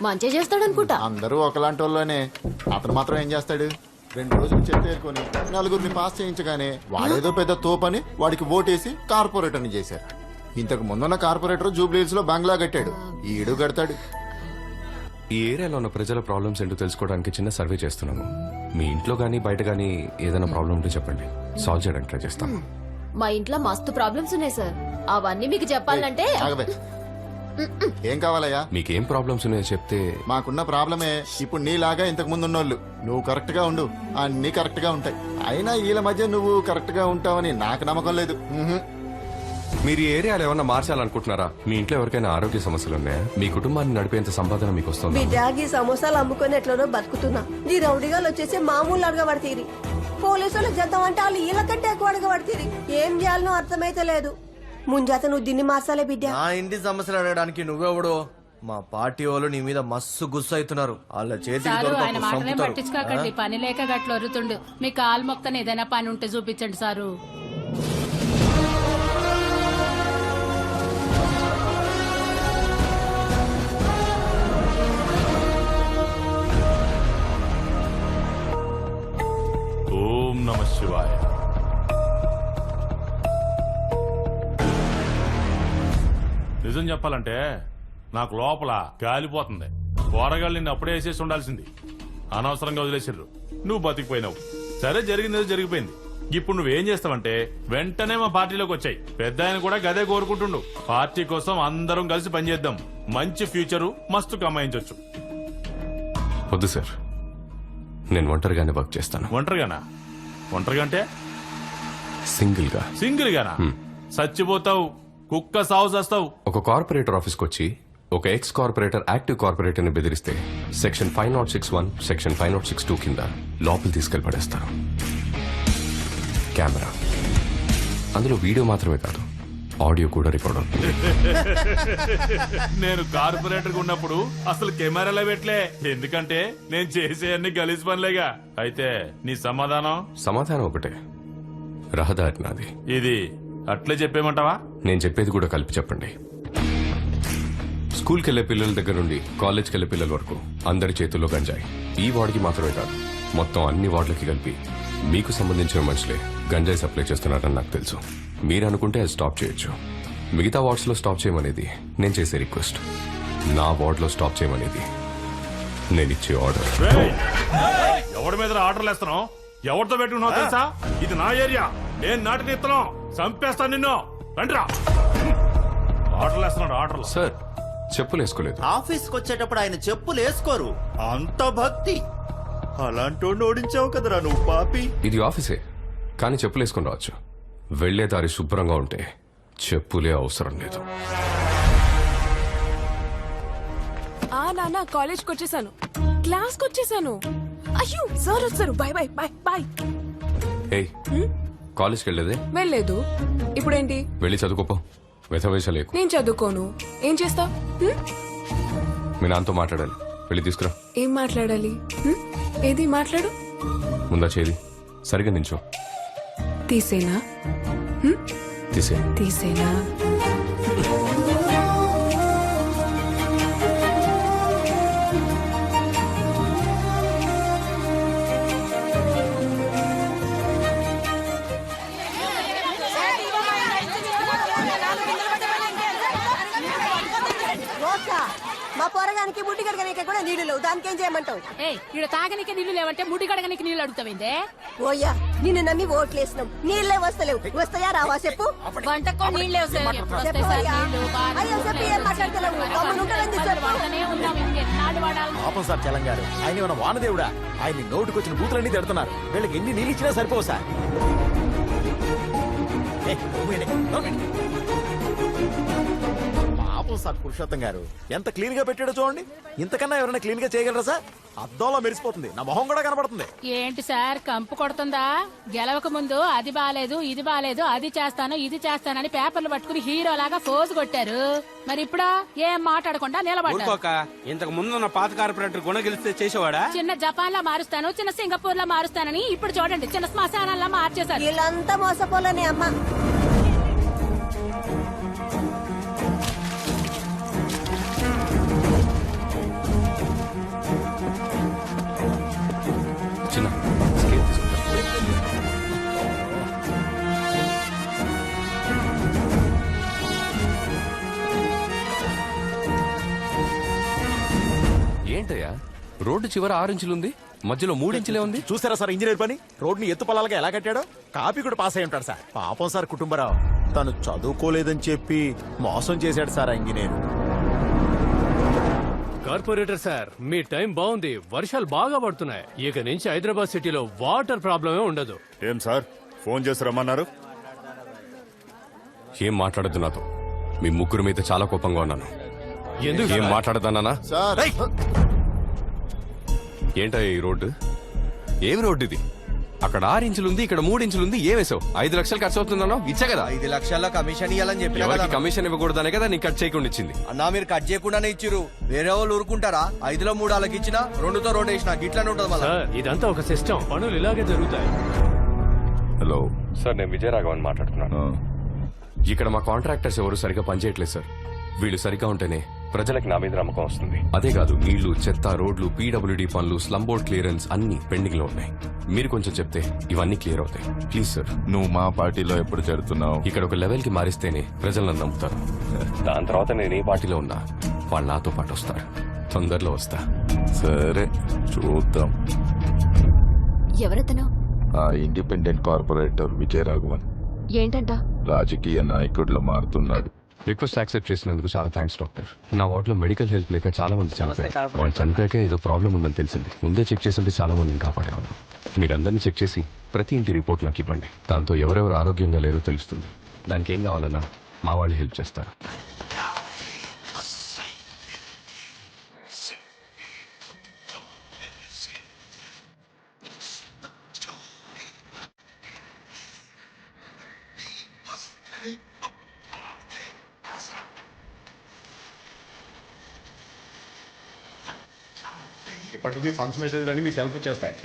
మంచి చేస్తాడు అనుకుంటా. అందరూ ఒకలాంటి వాళ్ళనే. అతను మాత్రం ఏం చేస్తాడు? 2 రోజులు చెత్తేరుకొని నలుగురిని పాస్ చేయించగానే వాడేదో పెద్ద తోపని వాడికి ఓటేసి కార్పొరేటర్ని చేశారు. ఇంతకు ముందున్న కార్పొరేటర్ జూబ్లీహిల్స్ లో బంగ్లా కట్టాడు, ఈడు కడతాడు. ఈ ఏరియాలో ఉన్న ప్రజల ప్రాబ్లమ్స్ ఏంటో తెలుసుకోవడానికి చిన్న సర్వే చేస్తున్నాము. మీ ఇంట్లో గానీ బయట గానీ ఏదైనా ప్రాబ్లం ఉంటే చెప్పండి, సాల్వ్ చేయడానికి ట్రై చేస్తాం. మా ఇంట్లో మస్తు ప్రాబ్లమ్స్ ఉన్నాయి సార్. అవన్నీ మీకు చెప్పాలంటే ఆగబే. ఏం కావాలయ్యా? మీకేం ప్రాబ్లమ్స్ ఉన్నాయో చెప్తే. మాకున్న ప్రాబ్లమే ఇప్పుడు నీలాగా ఇంతకు ముందు ఉన్నోళ్ళు. నువ్వు కరెక్ట్ గా ఉండు, అన్ని కరెక్ట్ గా ఉంటాయి. అయినా వీళ్ళ మధ్య నువ్వు కరెక్ట్ గా ఉంటావని నాకు నమ్మకం లేదు. మీరు ఈ ఏరియాలో ఏమన్నా మార్చాలనుకుంటున్నారా? మీ ఇంట్లో ఎవరికైనా ఆరోగ్య సమస్యలు ఉన్నాయా? మీ కుటుంబాన్ని నడిపేంత సంపాదన మీకు వస్తుంది? బిడ్డాగి సమోసాలు అమ్ముకొని ఎట్లనో బతుకుతున్నా. ఈ రౌడీగాలు వచ్చేసి మామూలు అడగబడితీరి. పోలీసులు జంతం అంటే వాళ్ళు వీళ్ళకంటే ఎక్కువ అడగబడితీరి. ఏం చేయాలనో అర్థమైతే లేదు. ముంజాత నువ్వు దీన్ని మార్చాలే బిడ్డ. నా ఇంటి సమస్యలు అడగడానికి నువ్వెవడో? మా పార్టీ వాళ్ళు నీ మీద మస్తు గుస్సు అవుతున్నారు. వాళ్ళ సారు ఆయన మాటనే చేతి పట్టించుకోకండి. పని లేక గట్ల వరుతుండు. మీ కాలు మొక్కని ఏదైనా పని ఉంటే చూపించండి సారు. ఓం నమ శివాయ. నిజం చెప్పాలంటే నాకు లోపల గాలిపోతుంది. కూరగాయలు నిన్ను అప్పుడే వేసేసి ఉండాల్సింది. అనవసరంగా వదిలేసారు. నువ్వు బతికిపోయినావు. సరే, జరిగింది జరిగిపోయింది. ఇప్పుడు నువ్వేం చేస్తావంటే వెంటనే మా పార్టీలోకి వచ్చాయి. పెద్ద ఆయన కూడా గదే కోరుకుంటుండు. పార్టీ కోసం అందరం కలిసి పనిచేద్దాం. మంచి ఫ్యూచరు మస్తు కమాయించవచ్చు. వద్దు సార్, నేను ఒంటరిగానే వర్క్ చేస్తాను. ఒంటరిగానా? ఒంటరిగా అంటే సింగిల్ గా. సింగిల్ గానా? చచ్చిపోతావు, కుక్క సాగు చేస్తావు. ఒక కార్పొరేటర్ ఆఫీస్కి వచ్చి ఒక ఎక్స్ కార్పొరేటర్ యాక్టివ్ కార్పొరేటర్ ని బెదిరిస్తే సెక్షన్ 5061, సెక్షన్ 5062 కింద లోపల తీసుకెళ్లి పడేస్తారు. కెమెరా, అందులో వీడియో మాత్రమే కాదు, ఆడియో కూడా రికార్డ్ అవుతుంది. నేను కార్పొరేటర్ ఉన్నప్పుడు అసలు కెమెరాలో పెట్టలే. ఎందుకంటే నేను చేసే అన్ని గలీజ్ పనులేగా. అయితే నీ సమాధానం ఒకటే, రహదారి నాది. ఇది అట్లే చెప్పేమంటావా? నేను చెప్పేది కూడా కలిపి చెప్పండి. స్కూల్కి వెళ్లే పిల్లల దగ్గర నుండి కాలేజ్కి వెళ్లే పిల్లల వరకు అందరి చేతుల్లో గంజాయి. ఈ వార్డుకి మాత్రమే కాదు, మొత్తం అన్ని వార్డులకి కలిపి మీకు సంబంధించిన మనుషులే గంజాయి సప్లై చేస్తున్నారని నాకు తెలుసు. మీరు అనుకుంటే అది స్టాప్ చేయొచ్చు. మిగతా వార్డ్స్ లో స్టాప్ చేయమనేది నేను చేసే రిక్వెస్ట్. నా వార్డ్ లో స్టాప్ చేయమనేది నేను ఇచ్చే ఆర్డర్. ఎవరి మీద ఆర్డర్లు వేస్తున్నావు? ఎవరితో పెట్టుకున్నావు తెలుసా? ఇది నా ఏరియా. నేను నాటిని ఇస్తున్నావు. చంపేస్తాను నిన్ను. రండిరా. ఆర్డర్లు వేస్తున్నాడు. ఆర్డర్లు. సార్, చెప్పులు వేసుకోలేదు. ఆఫీస్కి వచ్చేటప్పుడు ఆయన చెప్పులు వేసుకోరు. అంత భక్తి. అలాంటి ఓడించావు కదరా నువ్వు పాపి. ఇది ఆఫీసే, కానీ చెప్పులు వేసుకుని రావచ్చు. వెళ్లే దారి శుభ్రంగా ఉంటే చెప్పులే అవసరం లేదు. నాన్న కాలేజ్కి వచ్చేసాను, క్లాస్కి వచ్చేసాను. అయ్యో సార్ వచ్చారు. Bye bye bye bye. ఏయ్, కాలేజ్కి వెళ్ళేదే? వెళ్ళలేదు. ఇప్పుడేంటి? వెళ్ళి చదువుకోపో. వెధవేషాలు. నేను చదువుకోను. ఏం చేస్తా? మీ నాన్నతో మాట్లాడాలి. వెళ్ళి తీసుకురా. ఏం మాట్లాడాలి? ఏది మాట్లాడు? ముందా చేది సరిగా నించో. తీసేనా? తీసేనా? మా పొరగానికి ముట్టి కడగడానికి కూడా నీళ్లు లేవు. దానికి ఏం చేయమంటావు? ఇక్కడ తాగనికి నీళ్లు లేవంటే ముడి కడగనికి నీళ్లు అడుగుతావేందే? ఓయ్యా, నిన్ను నమ్మి ఓట్లేసినాం. నీళ్లే వస్తలేవు. వస్తాయా రావా చెప్పు. వంటకు నీళ్లే వస్తాయి. అయ్యో చెప్పి ఏం మాట్లాడతలేవు. పాపం సార్ తెలంగాణ. ఆయన ఏమైనా వానదేవుడా? ఆయన నోటుకొచ్చిన బూతులన్నీ తిడుతున్నారు. వీళ్ళకి ఎన్ని నీళ్ళు ఇచ్చినా సరిపోవు సార్. పాపం సార్ పురుషోత్తం గారు ఎంత క్లీన్ గా పెట్టాడో చూడండి. ఇంతకన్నా ఎవరైనా క్లీన్ గా చేయగలరా సార్? అద్దంలో మెరిసిపోతుంది. నా మొహం కూడా కనబడుతుంది. ఏంటి సార్ కంపు కొడుతుందా? గెలవక ముందు అది బాలేదు, ఇది బాలేదు, అది చేస్తాను, ఇది చేస్తానని పేపర్లు పట్టుకుని హీరో లాగా ఫోజు కొట్టారు. మరి ఇప్పుడు ఏం మాట్లాడకుండా నిలబడ్డారు. ఇంతకు ముందు ఉన్న పాత కార్పొరేటర్ గుణ గెలిస్తే చేసేవాడా? చిన్న జపాన్ లా మారుస్తాను, చిన్న సింగపూర్ లా మారుస్తానని ఇప్పుడు చూడండి చిన్న శ్మశానంలా మార్చేశారు. వీళ్ళంతా మోసపోలేని అమ్మ. ఏంటయ్యా రోడ్డు చివర 6 ఇంచులు ఉంది, మధ్యలో 3 ఇంచులే ఉంది. చూసారా సార్ ఇంజనీర్ పని? రోడ్ని ఎత్తు పలాలుగా ఎలా కట్టాడో. కాపీ కూడా పాస్ అయి ఉంటాడు సార్. పాపం సార్ కుటుంబరావు తను చదువుకోలేదని చెప్పి మోసం చేశాడు సార్ ఆ ఇంజనీర్. కార్పొరేటర్ సార్, మీ టైం బాగుంది. వర్షాలు బాగా పడుతున్నాయి. ఇక నుంచి హైదరాబాద్ సిటీలో వాటర్ ప్రాబ్లమే ఉండదు. ఏం సార్ ఫోన్ చేసి రమ్మన్నారు? ఏం మాట్లాడద్దు నాతో. మీ ముగ్గురు మీద చాలా కోపంగా ఉన్నాను. ఎందుకు ఏం మాట్లాడదానా? సార్ ఏంటయ్యా ఈ రోడ్డు? ఏమి రోడ్డు ఇది? అక్కడ 6 ఇంచులు ఉంది, ఇక్కడ 3 ఇంచులు ఉంది. ఏమేసావు? 5 లక్షలు ఖర్చు అవుతుందన్నా ఇచ్చా కదా. 5 లక్షల కమిషన్ ఇవ్వాలని చెప్పి ఎవరికి కమిషన్ ఇవ్వకూడదనే కదా నీకు కట్ చేయకుండా ఇచ్చింది. అన్నా మీరు కట్ చేయకుండానే ఇచ్చిరు. వేరే వాళ్ళు ఊరుకుంటారా? 5లో 3 వాళ్ళకి ఇచ్చినా 2తో రోడ్ వేసిన గిట్లనే ఉంటుంది మళ్ళీ. సార్ ఇదంతా ఒక సిస్టమ్, పనులు ఇలాగే జరుగుతాయి. హలో సార్, నేను విజయరాఘవన్ మాట్లాడుతున్నాను. ఇక్కడ మా కాంట్రాక్టర్స్ ఎవరు సరిగా పనిచేయట్లేదు సార్. వీళ్ళు సరిగా ఉంటేనే ప్రజలకు నా మీద నమ్మకం వస్తుంది. అదే కాదు, నీళ్లు, చెత్త, రోడ్లు, పీడబ్ల్యూడీ పనులు, స్లమ్ బోర్డ్ క్లియరెన్స్ అన్ని పెండింగ్ లో ఉన్నాయి. మీరు కొంచెం చెప్తే ఇవన్నీ క్లియర్ అవుతాయి. Please sir. నువ్వు మా పార్టీలో ఎప్పుడు చేరుతున్నావు? ఇక్కడ ఒక లెవెల్ కి మారిస్తేనే ప్రజలు నన్ను నమ్ముతారు. దాని తర్వాత నేను ఏ పార్టీలో ఉన్నా వాళ్ళు నాతో పాటు వస్తారు. తొందరలో వస్తా. సరే చూద్దాం. ఎవరతను? ఆ ఇండిపెండెంట్ కార్పొరేటర్ విజయరాఘవన్ ఏంటంట? రాజకీయ నాయకుడిలో మారుతున్నాడు. రిక్వెస్ట్ యాక్సెప్ట్ చేసినందుకు చాలా థ్యాంక్స్ డాక్టర్. నా వార్డులో మెడికల్ హెల్ప్ లేక చాలా మంది చనిపోయారు. వాళ్ళు చనిపోయాక ఏదో ప్రాబ్లం ఉందని తెలిసింది. ముందే చెక్ చేస్తుంటే చాలా మందిని కాపాడేవాళ్ళు. మీరందరినీ చెక్ చేసి ప్రతి ఇంటి రిపోర్ట్ నాకు ఇవ్వండి. దాంతో ఎవరెవరు ఆరోగ్యంగా లేరో తెలుస్తుంది. దానికి ఏం కావాలన్నా మా వాళ్ళు హెల్ప్ చేస్తారు. ఇప్పటికీ ఫండ్స్ మెసేజ్ అని మీ సెల్ఫ్ చేస్తాయి.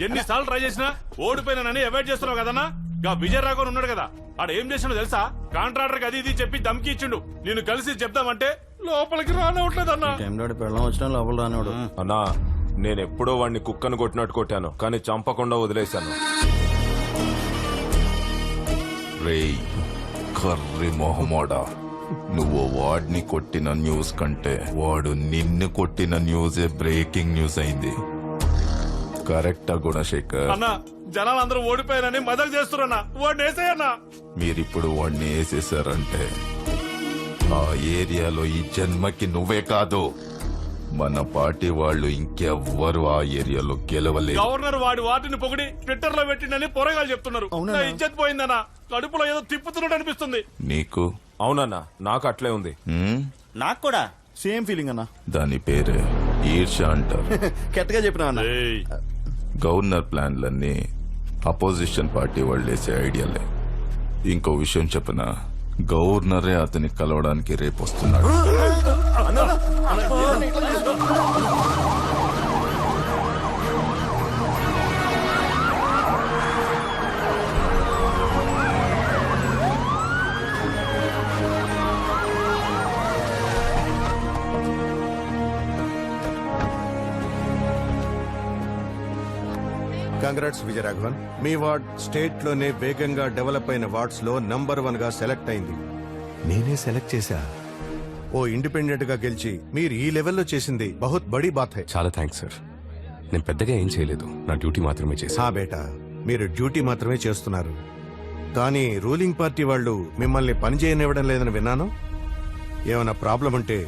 ఎన్నిసార్లు ట్రై చేసినా ఓడిపోయినానని అవాయిడ్ చేస్తున్నావు కదన్నా. గా విజయరాఘవన్ ఉన్నాడు కదా, ఆడ ఏం చేసినాడో తెలుసా? కాంట్రాక్టర్ అది ఇది చెప్పి దమ్కి ఇచ్చిండు. నేను కలిసి చెప్దామంటే లోపలికి రానివ్వట్లేదన్నా. వచ్చిన లోపల రానివాడు. అన్నా నేను ఎప్పుడో వాడిని కుక్కను కొట్టినట్టు కొట్టాను, కానీ చంపకుండా వదిలేశాను. రేయ్ కర్రి మొహమోడా, నువ్వు వాడిని కొట్టిన న్యూస్ కంటే వాడు నిన్ను కొట్టిన న్యూసే బ్రేకింగ్ న్యూస్ అయింది. కరెక్టా గుణశేఖర్? అన్నా జనాలందరూ ఓడిపోయారని మదకు చేస్తున్నా. వాడిని వేసేయన్నా. మీరిప్పుడు వాడిని వేసేసారంటే ఆ ఏరియాలో ఈ జన్మకి నువ్వే కాదు, మన పార్టీ వాళ్ళు ఇంకెవ్వరు ఆ ఏరియాలో గెలవలేదు. గవర్నర్ వాటిని పొగిడి ట్విట్టర్ లో పెట్టిండని పొరగాలు చెప్తున్నారు. నా ఇజ్జత్ పోయిందన్నా. కడుపులో ఏదో తిప్పుతున్నట్టు అనిపిస్తుంది. నీకు? అవునన్నా, నాకు అట్లే ఉంది. నాకు కూడా సేమ్ ఫీలింగ్ అన్నా. దాని పేరే ఈర్ష అంటారు. కెట్టగా చెప్పినా అన్న. గవర్నర్ ప్లాన్లన్నీ అపోజిషన్ పార్టీ వాళ్ళు వేసే ఐడియాలే. ఇంకో విషయం చెప్పనా, గవర్నరే అతన్ని కలవడానికి రేపు వస్తున్నాడు. కంగ్రాట్స్ విజయరాఘవన్. మీ వార్డ్ స్టేట్ లోనే వేగంగా డెవలప్ అయిన వార్డ్స్ లో నంబర్ 1 గా సెలెక్ట్ అయింది. నేనే సెలెక్ట్ చేశా. ఓ ఇండిపెండెంట్ గా గెలిచి మీరు ఈ లెవెల్లో చేసింది బహుత్ బड़ी బాత్ హై. చాలా థ్యాంక్స్ సార్. నేను పెద్దగా ఏం చేయలేదు, నా డ్యూటీ మాత్రమే చేశాను. హా బేటా, మీరు డ్యూటీ మాత్రమే చేస్తున్నారు. కానీ రూలింగ్ పార్టీ వాళ్ళు మిమ్మల్ని పని చేయనివ్వడం లేదని విన్నాను. ఏమైనా ప్రాబ్లం ఉంటే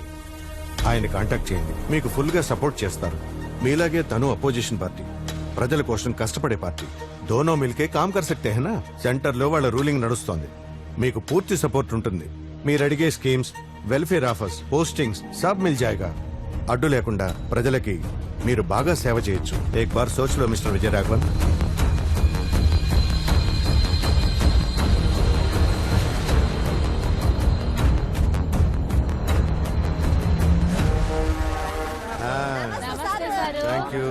ఆయన కాంటాక్ట్ చేయండి, మీకు ఫుల్ గా సపోర్ట్ చేస్తారు. మీలాగే తను అపోజిషన్ పార్టీ, ప్రజల కోసం కష్టపడే పార్టీ. దోనో మిల్కే కామ్ కర్ సక్తే హై నా. సెంటర్ లో వాళ్ళ రూలింగ్ నడుస్తోంది, మీకు పూర్తి సపోర్ట్ ఉంటుంది. మీరు అడిగే స్కీమ్స్, వెల్ఫేర్ ఆఫర్స్, పోస్టింగ్స్ సబ్ మిల్ జాయేగా. అడ్డు లేకుండా ప్రజలకి మీరు బాగా సేవ చేయొచ్చు. ఏక్ బార్ సోచ్ లో మిస్టర్ విజయరాఘవన్. నమస్తే సారు. Thank you.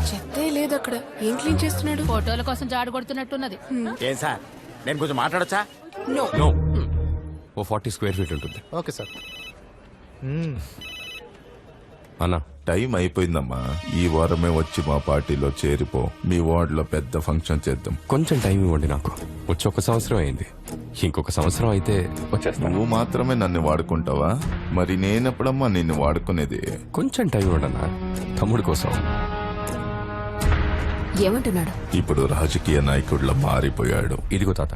చెత్తే లేదు అక్కడ. ఏం క్లీన్ చేస్తున్నాడు? ఫోటోల కోసం జాడు కొడుతున్నట్టున్నది. ఏం సార్, నేను కొంచెం మాట్లాడొచ్చా? నో. నో, ఓ 40 స్క్వేర్ ఫీట్ ఉంటుంది. Okay sir. అన్నా, టైం అయిపోయిందమ్మా. ఈ వారమే వచ్చి మా పార్టీలో చేరిపో. మీ వార్డులో పెద్ద ఫంక్షన్ చేద్దాం. కొంచెం టైం ఇవ్వండి నాకు. వచ్చి 1 సంవత్సరం అయింది, ఇంకొక సంవత్సరం అయితే వచ్చేస్తాను. నువ్వు మాత్రమే నన్ను వాడుకుంటావా? మరి నేనెప్పుడమ్మా నిన్ను వాడుకునేది? కొంచెం టైం ఇవ్వండి అన్నా, తమ్ముడి కోసం. ఏమంటున్నాడు? ఇప్పుడు రాజకీయ నాయకుడిలా మారిపోయాడు. ఇదిగో తాత,